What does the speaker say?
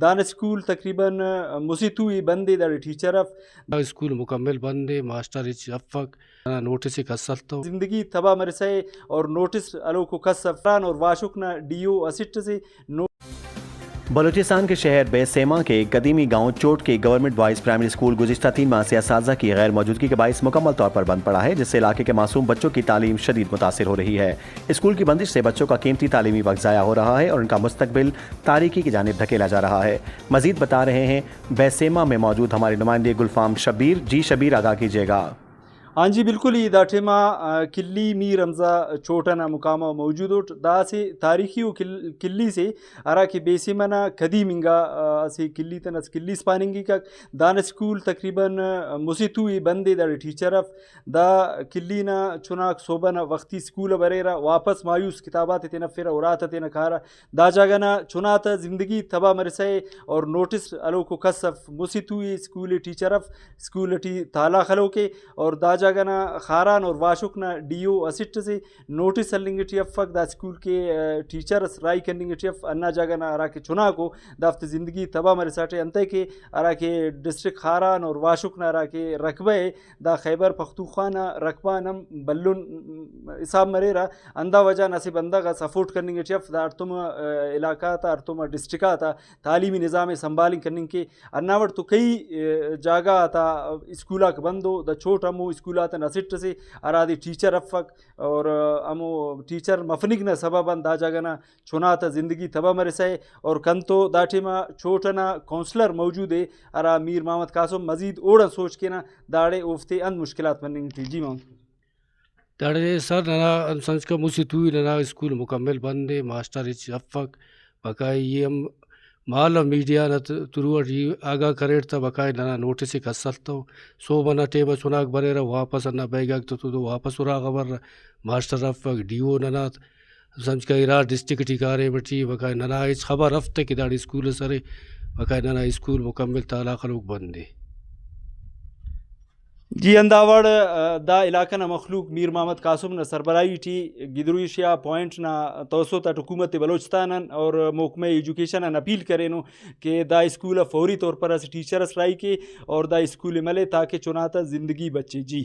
دان اسکول تقریباً مسیتوی بندے دا ٹیچر اف اسکول مکمل بند ہے ماسٹر افق نوٹس کسلتا زندگی تباہ مرسے اور نوٹس الو کو کس افران اور واشکنا ڈیو اسٹ سے بلوچستان کے شہر بے سیما کے قدیمی گاؤں چوٹ کے گورنمنٹ بوائز پرائمری اسکول گزشتہ 3 ماہ سے اساتذہ کی غیر موجودگی کے باعث مکمل طور پر بند پڑا ہے، جس سے علاقے کے معصوم بچوں کی تعلیم شدید متاثر ہو رہی ہے۔ اسکول کی بندش سے بچوں کا قیمتی تعلیمی وقت ضائع ہو رہا ہے اور ان کا مستقبل تاریکی کی جانب دھکیلا جا رہا ہے۔ مزید بتا رہے ہیں بے سیما میں موجود ہمارے نمائندے گلفام شبیر۔ جی شبیر، آگاہ کیجیے گا۔ ہاں جی بالکل ہی دا ٹھیما کلی می رمضا چوٹنا مقامہ موجود ہو دا سے تاریخی و کلی سے ارا کہ بیسی منا کدی منگا سے کلی تن اس کلی سپاننگی کا دان اسکول تقریباً مسیتوی بندے دا ٹیچر اف دا کلی نا چناک صوبنا وقتی اسکول بریرا واپس مایوس کتابات تینا پھر اورات تینا کھارا دا جاگنا چناتا زندگی تباہ مرسے اور نوٹس الو کو کسف مسیتوی اسکول ٹیچر اف اسکول ٹی تالا خلو کے اور دا جاگنا خاران اور واشکنا ڈیو اسٹ سے نوٹس النگٹی افق دا اسکول کے ٹیچرس رائی کننگٹی اف انا جاگنا ارا کے چنا کو دافت زندگی تباہ مرساٹے انتے کے ارا کے ڈسٹرکٹ خاران اور واشکنا ارا کے رقبہ دا خیبر پختونخوا رقبہ نم بلن حساب مریرا اندا وجہ نصیب اندا کا سپورٹ کرنگٹی اف دا ارتم علاقہ تا ارتم ڈسٹرکہ تا تعلیمی نظام سنبھالیں کرنگ کے اناوڑ تو کئی جاگہ تا اسکولا کے بندو دا چھوٹ ہمو اسکولات نسٹ سے ارادی ٹیچر افق اور ہمو ٹیچر مفنگ نہ سبباً دا جاگنا چناتا زندگی تباہ مرسے اور کنتو دا ٹیما چھوٹنا کونسلر موجود ہے ارا میر محمد قاسم مزید اوڑا سوچ کے نا داڑے اوفتے اند مشکلات بننگ تھی۔ جی محمد داڑے سر ننا سنس کا مسیتوی ننا اسکول مکمل بند ہے ماسٹر افق بقائی یہ ہم مال میڈیا نہ ترو آگاہ کریٹتا بقائی ننا نوٹس کسلتا سو بنا ٹیبا چناک بریرا واپس انا بیگاک تو واپس ارا خبر ماسٹر افق ڈیو ننا سمجھ کا ارا ڈسٹرکٹ ٹھیکارے بٹی بقائی ننا اس خبر رفتے کہ داڑی اسکول سرے بقائی ننا اسکول مکمل تالا خلوق بند ہے۔ جی انداوڑ دا علاقہ نا مخلوق میر محمد قاسم نا سربراہی ٹی گدرویشیا پوائنٹ نا توسو تا حکومت بلوچستان اور محکمہ ایجوکیشن ان اپیل کرینو کہ دا اسکول فوری طور پر اس ٹیچرس رائی کے اور دا اسکول ملے تاکہ چناتا زندگی بچے۔ جی